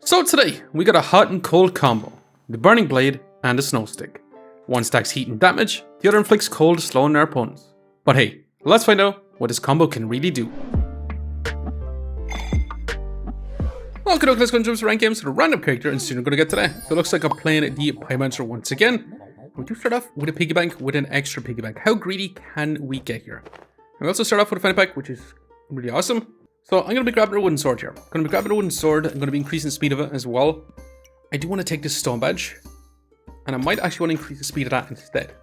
So today, we got a hot and cold combo. The Burning Blade and the Snow Stick. One stacks heat and damage, the other inflicts cold, slowing their opponents. But hey, let's find out what this combo can really do. Okay, let's go into some rank games with a random character and soon we're going to get to that. So it looks like I'm playing the PYROMANCER once again. We do start off with a piggy bank with an extra piggy bank. How greedy can we get here? And we also start off with a fanny pack, which is really awesome. So I'm going to be grabbing a wooden sword here. I'm going to be grabbing a wooden sword. I'm going to be increasing the speed of it as well. I do want to take this stone badge. And I might actually want to increase the speed of that instead.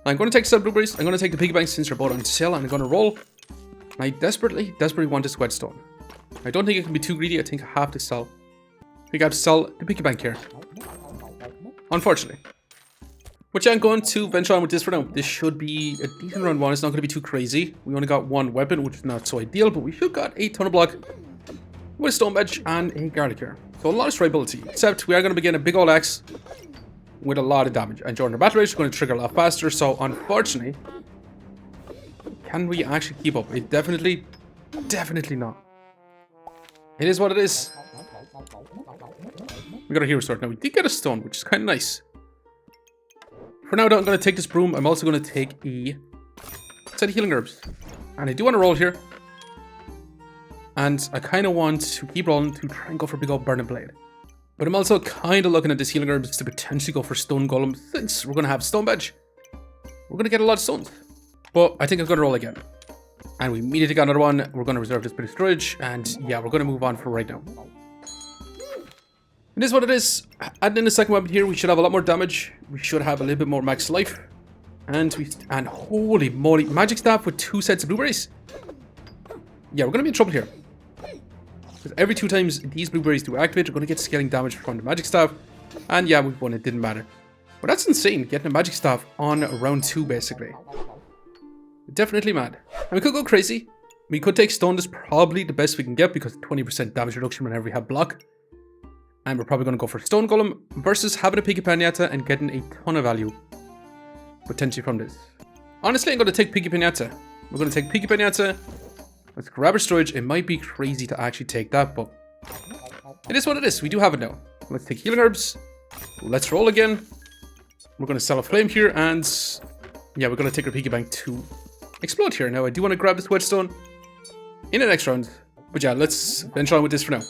I'm going to take some blueberries. I'm going to take the piggy banks since they're both on sale. And I'm going to roll. And I desperately want this whetstone. I don't think it can be too greedy. I think I have to sell. I think I have to sell the piggy bank here. Unfortunately. Which I'm going to venture on with this for now. This should be a decent round one. It's not going to be too crazy. We only got one weapon, which is not so ideal, but we should got a ton of block with a stone badge and a garlic here. So a lot of striability. Except we are going to be getting a big old axe with a lot of damage. And during the battle rage, it's going to trigger a lot faster. So unfortunately, can we actually keep up? It definitely not. It is what it is. We got a hero sword. Now we did get a stone, which is kind of nice. For now, though, I'm going to take this broom. I'm also going to take a set of healing herbs. And I do want to roll here. And I kind of want to keep rolling to try and go for a big old burning blade. But I'm also kind of looking at this healing herbs to potentially go for stone golem. Since we're going to have stone badge, we're going to get a lot of stones. But I think I'm going to roll again. And we immediately got another one. We're going to reserve this bit of storage. And yeah, we're going to move on for right now. It is what it is. Adding in the second weapon here, we should have a lot more damage. We should have a little bit more max life. And holy moly, magic staff with 2 sets of blueberries. Yeah, we're going to be in trouble here. Because every 2 times these blueberries do activate, we're going to get scaling damage from the magic staff. And yeah, we won. It didn't matter. But that's insane, getting a magic staff on round 2, basically. Definitely mad. And we could go crazy. We could take stone. That's probably the best we can get because 20% damage reduction whenever we have block. And we're probably going to go for stone golem versus having a Piggy Pinata and getting a ton of value potentially from this. Honestly, I'm going to take Piggy Pinata. We're going to take Piggy Pinata. Let's grab our storage. It might be crazy to actually take that, but it is what it is. We do have it now. Let's take healing herbs. Let's roll again. We're going to sell a flame here, and yeah, we're going to take our piggy bank to explode here. Now, I do want to grab this whetstone in the next round, but yeah, let's venture on with this for now.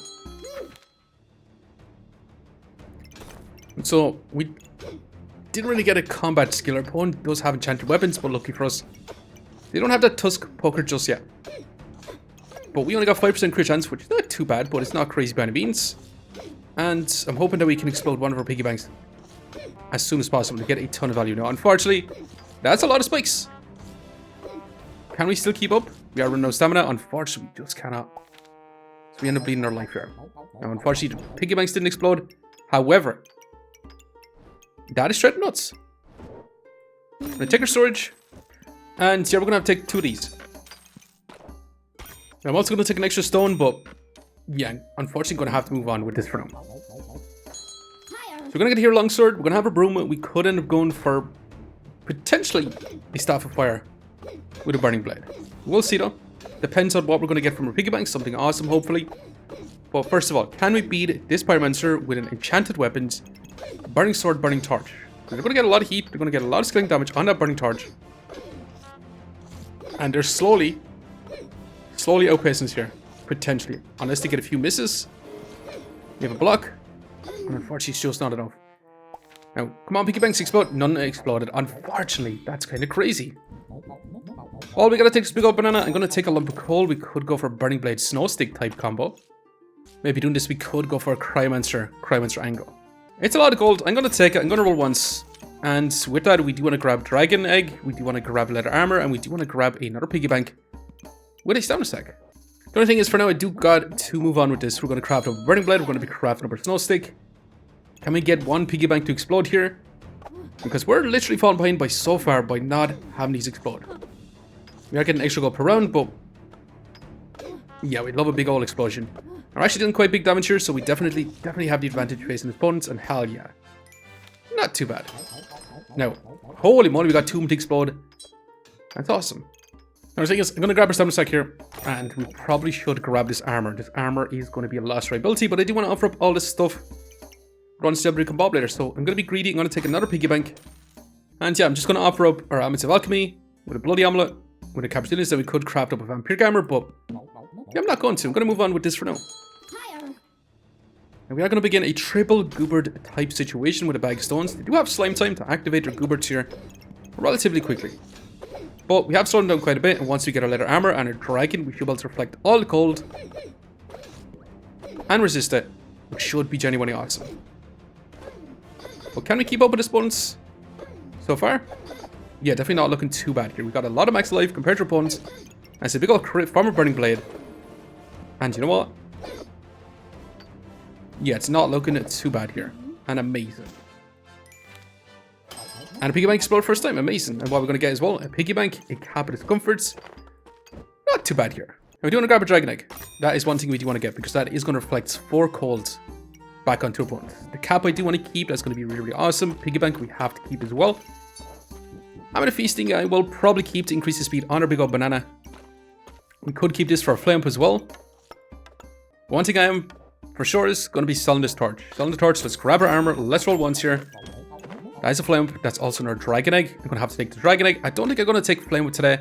So, we didn't really get a combat skill. Our opponent does have enchanted weapons, but lucky for us, they don't have that tusk poker just yet. But we only got 5% crit chance, which is not too bad, but it's not crazy by any means. And I'm hoping that we can explode one of our piggy banks as soon as possible to get a ton of value. Now, unfortunately, that's a lot of spikes. Can we still keep up? We are running out of stamina. Unfortunately, we just cannot. So we end up bleeding our life here. Now, unfortunately, the piggy banks didn't explode. However, that is straight nuts. I'm going to take our storage. And yeah, we're going to have to take 2 of these. I'm also going to take an extra stone, but yeah, unfortunately going to have to move on with this for now. So we're going to get here longsword. We're going to have a broom. We could end up going for potentially a staff of fire with a burning blade. We'll see though. Depends on what we're going to get from our piggy bank. Something awesome, hopefully. But first of all, can we beat this pyromancer with an enchanted weapons, burning sword, burning torch? They're going to get a lot of heat. They're going to get a lot of scaling damage on that burning torch. And they're slowly outpacing us here. Potentially. Unless they get a few misses. We have a block. And unfortunately, it's just not enough. Now, come on, piggy banks explode. None exploded. Unfortunately, that's kind of crazy. Well, we gotta take this big old banana. I'm gonna take a lump of coal. We could go for a burning blade snow stick type combo. Maybe doing this, we could go for a cryomancer angle. It's a lot of gold. I'm gonna take it. I'm gonna roll once. And with that, we do want to grab dragon egg. We do want to grab leather armor. And we do want to grab another piggy bank with a stamina stack. The only thing is, for now, I do got to move on with this. We're going to craft a burning blade. We're going to be crafting up our snow stick. Can we get one piggy bank to explode here? Because we're literally falling behind by so far by not having these explode. We are getting extra gold per round, but yeah, we'd love a big old explosion. We're actually doing quite big damage here, so we definitely have the advantage facing opponents, and hell yeah. Not too bad. Now, holy moly, we got 2 to explode. That's awesome. Now, the thing is, I'm going to grab our stamina stack here, and we probably should grab this armor. This armor is going to be a lost ability, but I do want to offer up all this stuff. Run Stubborn Combob later, so I'm going to be greedy. I'm going to take another piggy bank. And yeah, I'm just going to offer up our Amulet of Alchemy with a Bloody Amulet, with a Capsulinis that we could craft up a Vampiric Armor, but yeah, I'm not going to. I'm going to move on with this for now. And we are going to begin a triple Goobert type situation with a bag of stones. They do have slime time to activate their Gooberts here relatively quickly. But we have slowed them down quite a bit, and once we get our leather armor and our dragon, we should be able to reflect all the cold and resist it, which should be genuinely awesome. But can we keep up with this bonus so far? Yeah, definitely not looking too bad here. We got a lot of max life compared to our opponents. And it's a big old crit from a Burning Blade. And you know what? Yeah, it's not looking too bad here. And amazing. And a piggy bank explode first time. Amazing. And what we're going to get as well, a piggy bank, a cap of discomforts. Not too bad here. Now we do want to grab a dragon egg. That is one thing we do want to get, because that is going to reflect 4 colds back onto opponents. The cap I do want to keep. That's going to be really, really awesome. Piggy bank we have to keep as well. I'm a feasting I will probably keep to increase the speed on our big old banana. We could keep this for a flame up as well. One thing I am for sure is going to be selling this torch. Selling the torch. Let's grab our armor. Let's roll once here. That is a flame up. That's also another dragon egg. I'm going to have to take the dragon egg. I don't think I'm going to take flame up today.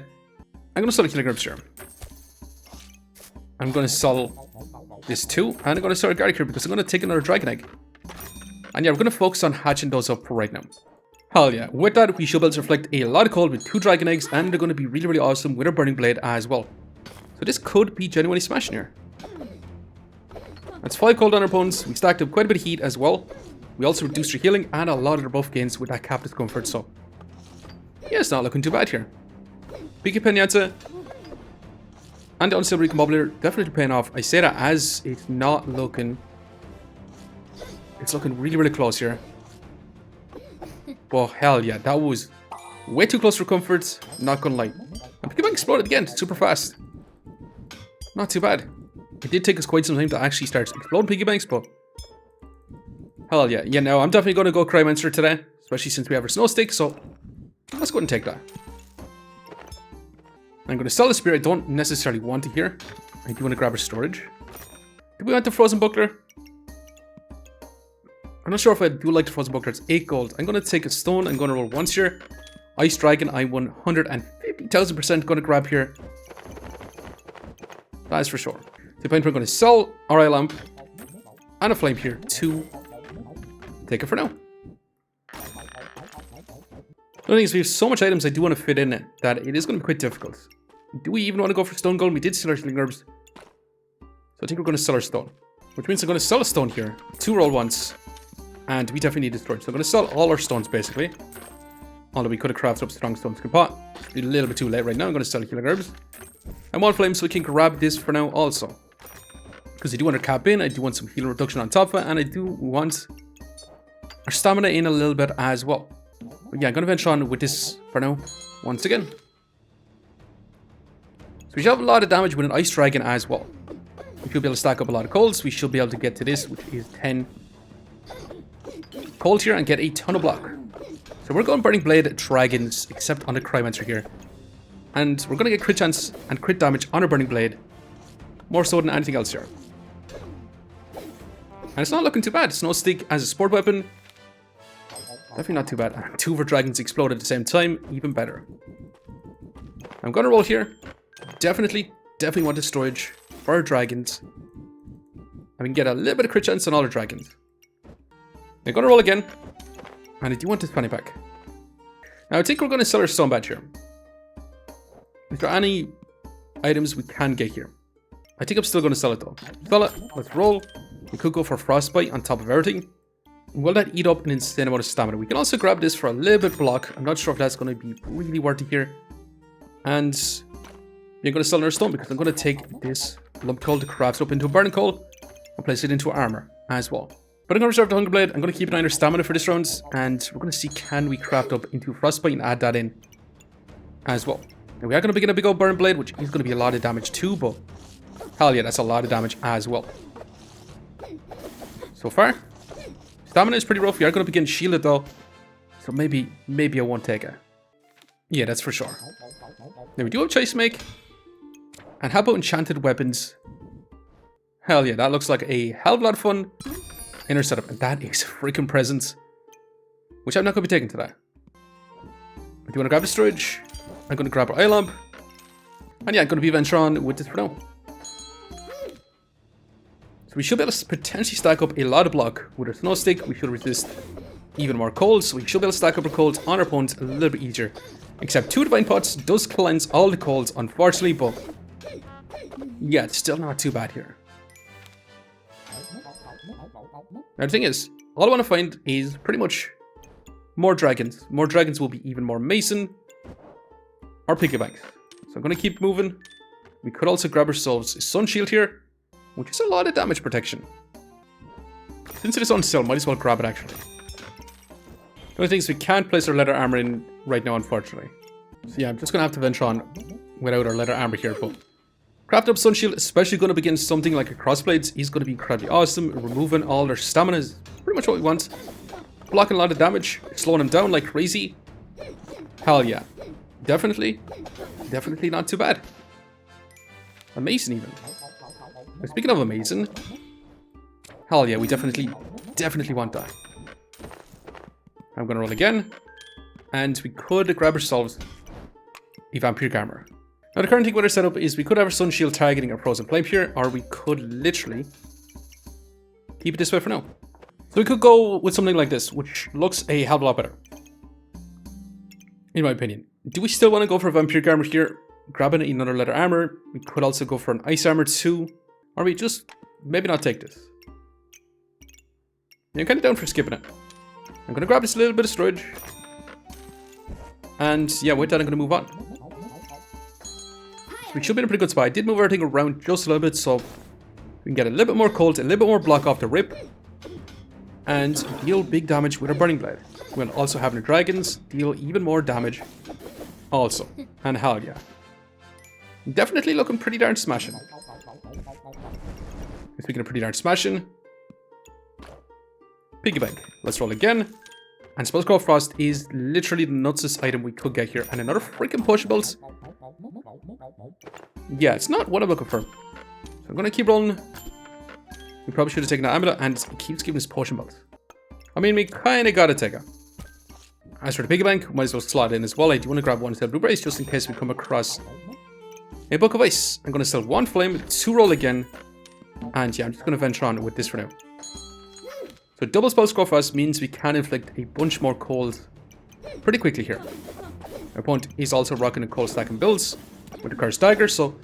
I'm going to sell a kilograms here. I'm going to sell this too. And I'm going to sell a garlic here because I'm going to take another dragon egg. And yeah, we're going to focus on hatching those up for right now. Hell yeah. With that, we should be able to reflect a lot of cold with 2 dragon eggs. And they're going to be really, really awesome with a burning blade as well. So this could be genuinely smashing here. That's 5 cold on our opponents. We stacked up quite a bit of heat as well. We also reduced our healing and a lot of their buff gains with that cap discomfort. So yeah, it's not looking too bad here. Piggy Pinata and the Unstable Recombobulator definitely paying off. I say that as it's not looking... It's looking really, really close here. But hell yeah, that was way too close for comfort. Not gonna lie. And Piggy Bank exploded again, super fast. Not too bad. It did take us quite some time to actually start exploding Piggy Banks, but... Hell yeah. Yeah, no, I'm definitely going to go CRYOMANCER today. Especially since we have our snow stick, so... Let's go ahead and take that. I'm going to sell the spear I don't necessarily want to here. I do want to grab our storage. Do we want the frozen buckler? I'm not sure if I do like the frozen buckler. It's 8 gold. I'm going to take a stone. I'm going to roll once here. Ice Dragon, I 150,000% going to grab here. That is for sure. To the point where I'm going to sell our eye lamp and a flame here to take it for now. The thing is, we have so much items I do want to fit in it that it is going to be quite difficult. Do we even want to go for stone gold? We did sell our healing herbs. So I think we're going to sell our stone. Which means I'm going to sell a stone here. 2 roll once. And we definitely need the storage. So I'm going to sell all our stones basically. Although we could have crafted up strong stones pot. It's a little bit too late right now. I'm going to sell healing herbs. And 1 flame so we can grab this for now also. Because I do want to cap in, I do want some healing reduction on top of it, and I do want our stamina in a little bit as well. But yeah, I'm going to venture on with this for now, once again. So we should have a lot of damage with an Ice Dragon as well. We should be able to stack up a lot of colds. We should be able to get to this, which is 10 cold here, and get a ton of block. So we're going Burning Blade Dragons, except on the CRYOMANCER here. And we're going to get crit chance and crit damage on our Burning Blade. More so than anything else here. And it's not looking too bad. Snow Stick as a sport weapon. Definitely not too bad. And 2 of our dragons explode at the same time. Even better. I'm going to roll here. Definitely want the storage for our dragons. And we can get a little bit of crit chance on all our dragons. I'm going to roll again. And I do want this penny pack. Now I think we're going to sell our stone badge here. Is there any items we can get here? I think I'm still going to sell it though. Sell it. Let's roll. We could go for Frostbite on top of everything. Will that eat up an insane amount of stamina? We can also grab this for a little bit of block. I'm not sure if that's going to be really worth it here. And we're going to sell another stone because I'm going to take this lump coal to craft up into a burning coal and place it into armor as well. But I'm going to reserve the Hunger Blade. I'm going to keep an eye on our stamina for this round. And we're going to see can we craft up into Frostbite and add that in as well. Now we are going to begin a big old burn blade, which is going to be a lot of damage too, but hell yeah, that's a lot of damage as well. So far, stamina is pretty rough. We are going to begin shielded though, so maybe I won't take it. Yeah, that's for sure. Now we do have Chase Make. And how about Enchanted Weapons? Hell yeah, that looks like a hell of a lot of fun in our setup. And that is a freaking present, which I'm not going to be taking today. I do want to grab the storage. I'm going to grab our eye lamp. And yeah, I'm going to be venturing on with this for now. So we should be able to potentially stack up a lot of block with our snow stick. We should resist even more cold. So we should be able to stack up our colds on our opponents a little bit easier. Except 2 Divine Pots does cleanse all the colds, unfortunately, but yeah, it's still not too bad here. Now the thing is, all I want to find is pretty much more dragons. More dragons will be even more Mason or Piggy banks. So I'm going to keep moving. We could also grab ourselves a Sun Shield here, which is a lot of damage protection. Since it is on sale, might as well grab it actually. The only thing is we can't place our leather armor in right now, unfortunately. So yeah, I'm just going to have to venture on without our leather armor here, but crafted up Sun Shield, especially going to begin something like a Crossblades, is going to be incredibly awesome. Removing all their stamina is pretty much what we want. Blocking a lot of damage, slowing them down like crazy. Hell yeah. Definitely not too bad. Amazing even. Now, speaking of amazing, hell yeah, we definitely want that. I'm going to roll again, and we could grab ourselves a Vampiric Armor. Now the current thing with our setup is we could have our Sun Shield targeting our Frozen Flame here, or we could literally keep it this way for now. So we could go with something like this, which looks a hell of a lot better, in my opinion. Do we still want to go for Vampiric Armor here? Grabbing another leather armor. We could also go for an ice armor too, or we just maybe not take this. Yeah, I'm kind of down for skipping it. I'm going to grab this little bit of storage. And yeah, with that I'm going to move on. We should be in a pretty good spot. I did move everything around just a little bit so we can get a little bit more cold, a little bit more block off the rip. And deal big damage with our Burning Blade. We'll also have our dragons deal even more damage also. And hell yeah. Definitely looking pretty darn smashing. Speaking of pretty darn smashing, Piggy bank. Let's roll again. And Spellscroll Frost is literally the nutsest item we could get here. And another freaking pushables. Yeah, it's not what I'm looking for. So I'm going to keep rolling. We probably should have taken that amulet, and it keeps giving us potion balls. I mean, we kind of got to take it. As for the Piggy bank, might as well slot in as well. I do want to grab one set of blueberries just in case we come across a Book of Ice. I'm going to sell 1 flame, 2 roll again. And yeah, I'm just going to venture on with this for now. So double Spellscroll Frost means we can inflict a bunch more cold pretty quickly here. Our opponent is also rocking a cold stack and builds with the Cursed Dagger, so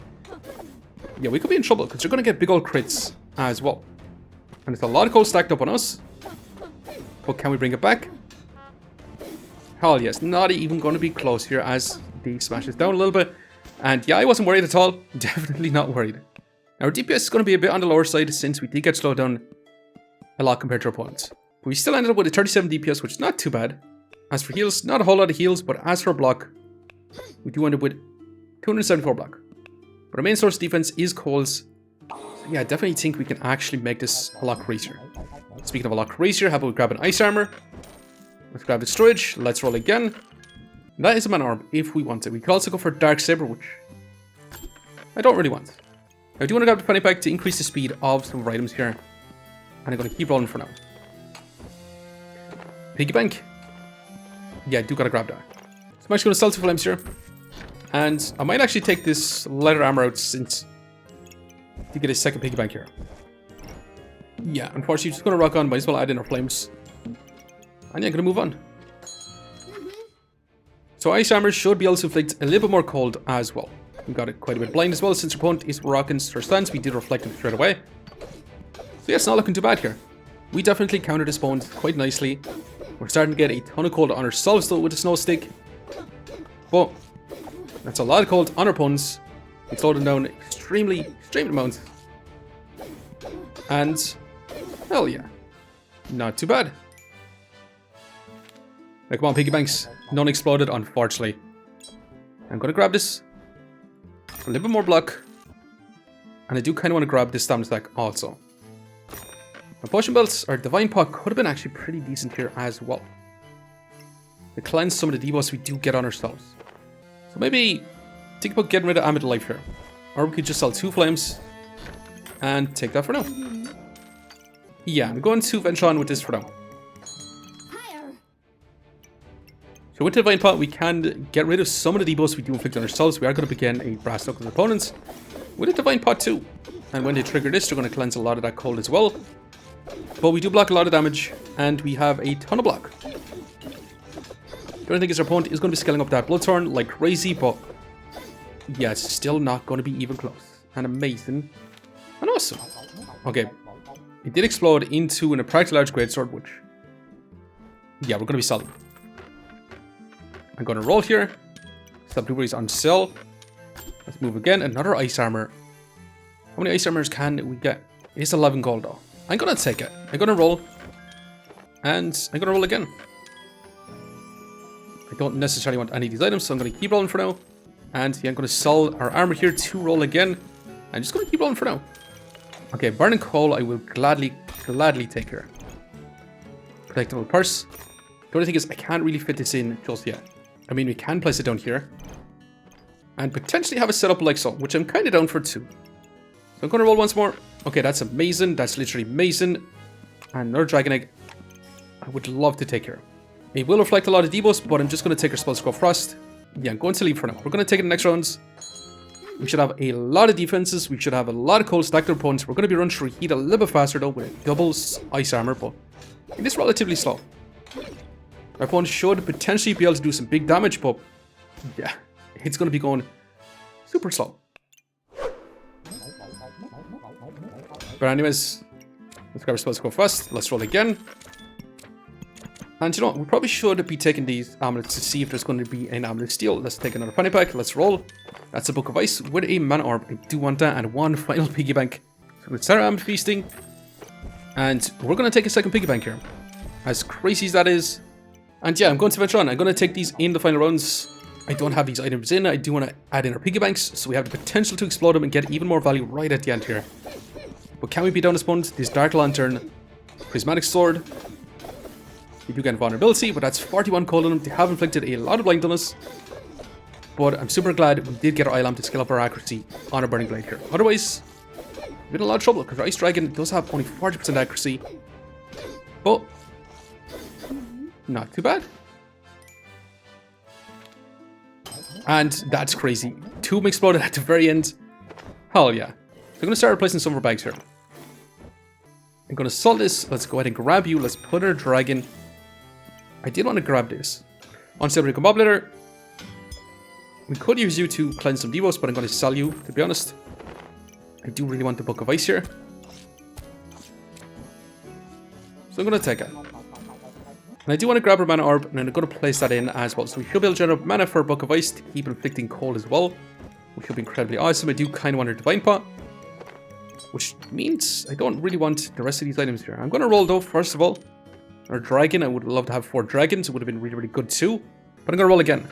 yeah, we could be in trouble because they're going to get big old crits as well. And it's a lot of cold stacked up on us. But can we bring it back? Hell yes, not even going to be close here as the smashes down a little bit. And yeah, I wasn't worried at all. Definitely not worried. Our DPS is going to be a bit on the lower side since we did get slowed down a lot compared to our opponents. But we still ended up with a 37 DPS, which is not too bad. As for heals, not a whole lot of heals, but as for block, we do end up with 274 block. But our main source of defense is calls. So yeah, I definitely think we can actually make this a lot crazier. Speaking of a lot crazier, how about we grab an ice armor? Let's grab the storage. Let's roll again. That is a mana orb if we want it. We could also go for Dark Saber, which I don't really want. I do want to grab the penny pack to increase the speed of some of our items here. And I'm going to keep rolling for now. Piggy bank. Yeah, I do got to grab that. So I'm actually going to sell 2 flames here. And I might actually take this leather armor out since to get a second piggy bank here. Yeah, unfortunately, just going to rock on. Might as well add in our flames. And yeah, I'm going to move on. So ice armor should be able to inflict a little bit more cold as well. We got it quite a bit blind as well since our opponent is rocking her stance. We did reflect it straight away. So yeah, it's not looking too bad here. We definitely countered this opponent quite nicely. We're starting to get a ton of cold on ourselves though with the snow stick. But that's a lot of cold on our opponents. We slowed them down extreme amounts. And hell yeah, not too bad. Like, come on, piggy banks. None exploded, unfortunately. I'm gonna grab this. A little bit more block. And I do kind of want to grab this stamina stack also. My potion belts or divine pot could have been actually pretty decent here as well. To cleanse some of the debuffs we do get on ourselves. So maybe think about getting rid of Ambit Life here. Or we could just sell 2 flames and take that for now. Yeah, I'm going to venture on with this for now. So with the Divine Pot, we can get rid of some of the debuffs we do inflict on ourselves. We are going to begin a Brass Knuckles opponents with a Divine Pot too. And when they trigger this, they're going to cleanse a lot of that cold as well. But we do block a lot of damage, and we have a ton of block. The only thing is our opponent is going to be scaling up that Bloodthorn like crazy, but yeah, it's still not going to be even close. And amazing. And awesome. Okay. It did explode into an practically large greatsword, which... yeah, we're going to be selling. I'm going to roll here. Sell blueberries on sale. Let's move again. Another ice armor. How many ice armors can we get? It's 11 gold though. I'm going to take it. I'm going to roll. And I'm going to roll again. I don't necessarily want any of these items, so I'm going to keep rolling for now. And yeah, I'm going to sell our armor here to roll again. I'm just going to keep rolling for now. Okay, burning coal I will gladly take here. Collectible purse. The only thing is I can't really fit this in just yet. I mean, we can place it down here. And potentially have it set up like so, which I'm kind of down for too. So I'm going to roll once more. Okay, that's amazing. That's literally amazing. And another dragon egg. I would love to take here. It will reflect a lot of debuffs, but I'm just going to take our Spell Scroll Frost. Yeah, I'm going to leave for now. We're going to take it in the next rounds. We should have a lot of defenses. We should have a lot of cold stacked opponents. We're going to be running through heat a little bit faster though with double ice armor, but it is relatively slow. Our opponent should potentially be able to do some big damage, but yeah, it's going to be going super slow. But anyways, let's grab our Spell Scroll Frost. Let's roll again. And you know what, we probably should be taking these amulets to see if there's going to be an amulet steal. Let's take another penny pack. Let's roll. That's a Book of Ice with a mana orb. I do want that, and one final piggy bank. So let's start amulet feasting. And we're going to take a second piggy bank here. As crazy as that is. And yeah, I'm going to venture on. I'm going to take these in the final rounds. I don't have these items in. I do want to add in our piggy banks, so we have the potential to explode them and get even more value right at the end here. But can we beat down this opponent? This Dark Lantern, Prismatic Sword. We do get vulnerability, but that's 41 cold on them. They have inflicted a lot of blind on us. But I'm super glad we did get our Eye Lamp to scale up our accuracy on our Burning Blade here. Otherwise, we're in a lot of trouble because our Ice Dragon does have only 40% accuracy. But not too bad. And that's crazy. 2 of them exploded at the very end. Hell yeah. So I'm going to start replacing some of our bags here. I'm going to sell this. Let's go ahead and grab you. Let's put our dragon. I did want to grab this. Unstable Recombobulator. We could use you to cleanse some debuffs, but I'm going to sell you, to be honest. I do really want the Book of Ice here. So I'm going to take it. And I do want to grab our mana orb, and I'm going to place that in as well. So we should be able to generate mana for a Book of Ice to keep inflicting cold as well, which should be incredibly awesome. I do kind of want our Divine Pot, which means I don't really want the rest of these items here. I'm going to roll though, first of all. Our dragon, I would love to have 4 dragons. It would have been really, really good too. But I'm going to roll again.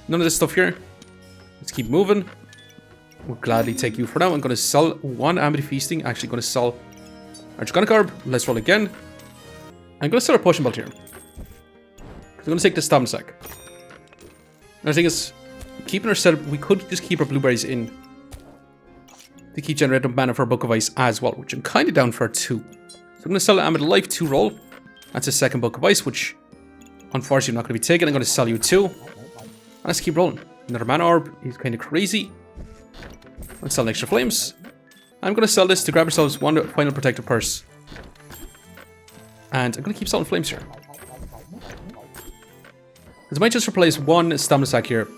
None of this stuff here. Let's keep moving. We'll gladly take you for now. I'm going to sell 1 Amity Feasting. Actually going to sell our Draconic Orb. Let's roll again. I'm going to sell our Potion Belt here. I'm going to take the Stamina Sack. And the thing is, keeping our setup, we could just keep our blueberries in to keep generating mana for a Book of Ice as well, which I'm kind of down for too. So I'm going to sell Ambit Life to roll. That's a second Book of Ice, which unfortunately I'm not going to be taking. I'm going to sell you 2. And let's keep rolling. Another Mana Orb is kind of crazy. Let's sell extra flames. I'm going to sell this to grab ourselves 1 final protective purse. And I'm going to keep selling flames here. Because I might just replace 1 stamina sack here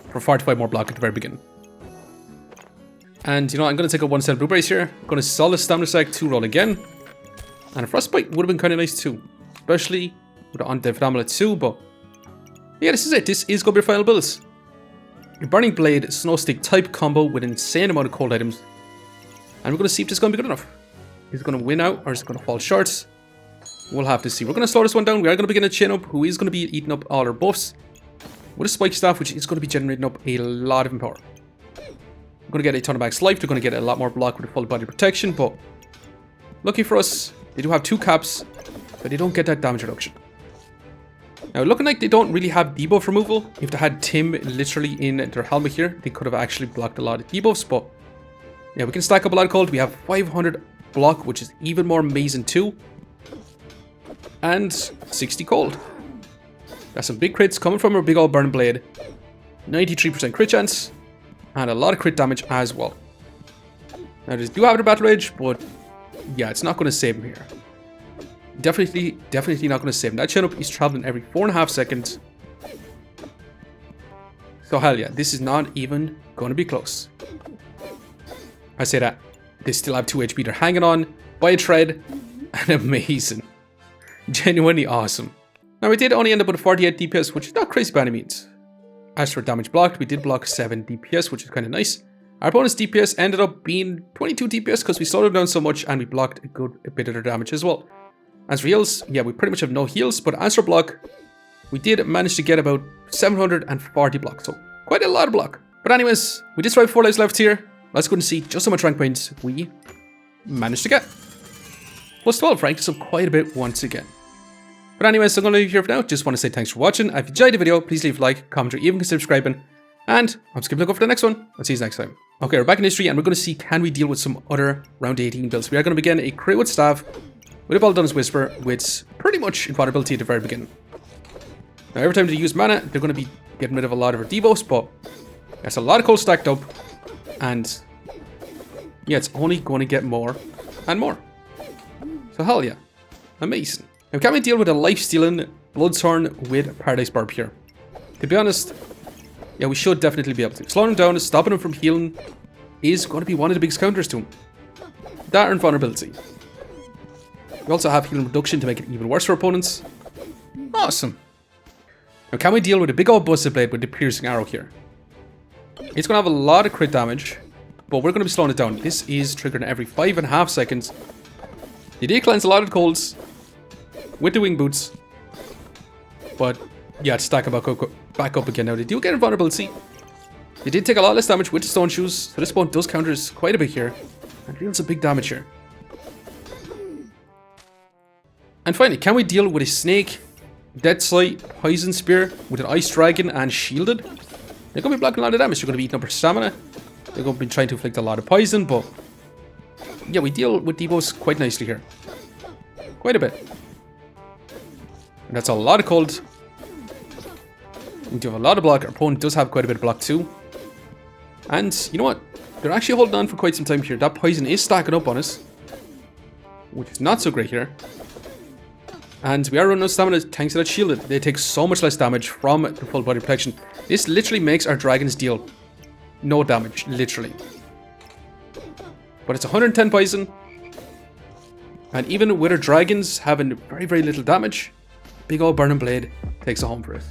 for 45 more block at the very beginning. And you know, I'm going to take a 1 set of blueberries here. I'm going to sell the stamina sack to roll again. And a frostbite would have been kind of nice too. Especially with the Undead Amulet too, but yeah, this is it. This is going to be our final builds. A Burning Blade Snow Stick type combo with an insane amount of cold items. And we're going to see if this is going to be good enough. Is it going to win out or is it going to fall short? We'll have to see. We're going to slow this one down. We are going to begin a Chain Up, who is going to be eating up all our buffs. With a Spike Staff, which is going to be generating up a lot of Empower. We're going to get a ton of max life. They're going to get a lot more block with full body protection, but lucky for us, they do have 2 caps, but they don't get that damage reduction. Now, looking like they don't really have debuff removal. If they had Tim literally in their helmet here, they could have actually blocked a lot of debuffs. But yeah, we can stack up a lot of cold. We have 500 block, which is even more amazing too. And 60 cold. That's some big crits coming from our big old burning blade. 93% crit chance. And a lot of crit damage as well. Now, they do have the battle rage, but yeah, it's not going to save him here. Definitely not going to save him. That chin-up is traveling every 4.5 seconds. So hell yeah, this is not even going to be close. I say that. They still have 2 HP. They're hanging on by a thread. And amazing. Genuinely awesome. Now, we did only end up with a 48 DPS, which is not crazy by any means. As for damage blocked, we did block 7 DPS, which is kind of nice. Our bonus DPS ended up being 22 DPS because we slowed them down so much and we blocked a bit of their damage as well. As for heals, yeah, we pretty much have no heals, but as for block, we did manage to get about 740 block, so quite a lot of block. But anyways, we did survive 4 lives left here. Let's go and see just how much rank points we managed to get. Plus 12 rank, so quite a bit once again. But anyways, I'm going to leave you here for now. Just want to say thanks for watching. If you enjoyed the video, please leave a like, comment, or even consider subscribing. And I'm just going to go for the next one. I'll see you next time. Okay, we're back in history, and we're going to see can we deal with some other round 18 builds. We are going to begin a crit with staff, with a Baldona's Whisper, with pretty much invulnerability at the very beginning. Now, every time they use mana, they're going to be getting rid of a lot of our debuffs, but that's a lot of cold stacked up, and yeah, it's only going to get more and more. So hell yeah, amazing. Now, can we deal with a life-stealing Bloodthorn with Paradise Barb here? To be honest, yeah, we should definitely be able to. Slowing him down, stopping him from healing is going to be one of the biggest counters to him. That and vulnerability. We also have healing reduction to make it even worse for opponents. Awesome. Now, can we deal with a big old Busted Blade with the piercing arrow here? It's going to have a lot of crit damage, but we're going to be slowing it down. This is triggered every 5.5 seconds. They did cleanse a lot of colds with the wing boots, but yeah, it's stacking back up again now. They do get invulnerability. They did take a lot less damage with the stone shoes, so this bone does counters quite a bit here and deals a big damage here. And finally, can we deal with a snake, dead sight, poison spear with an ice dragon and shielded? They're going to be blocking a lot of damage. They're going to be eating up our stamina. They're going to be trying to inflict a lot of poison, but yeah, we deal with debuffs quite nicely here. Quite a bit. And that's a lot of cold. We do have a lot of block. Our opponent does have quite a bit of block too. And you know what? They're actually holding on for quite some time here. That poison is stacking up on us, which is not so great here. And we are running out of stamina thanks to that shielded. They take so much less damage from the full body protection. This literally makes our dragons deal no damage, literally. But it's 110 poison. And even with our dragons having very, very little damage, big old burning blade takes it home for us.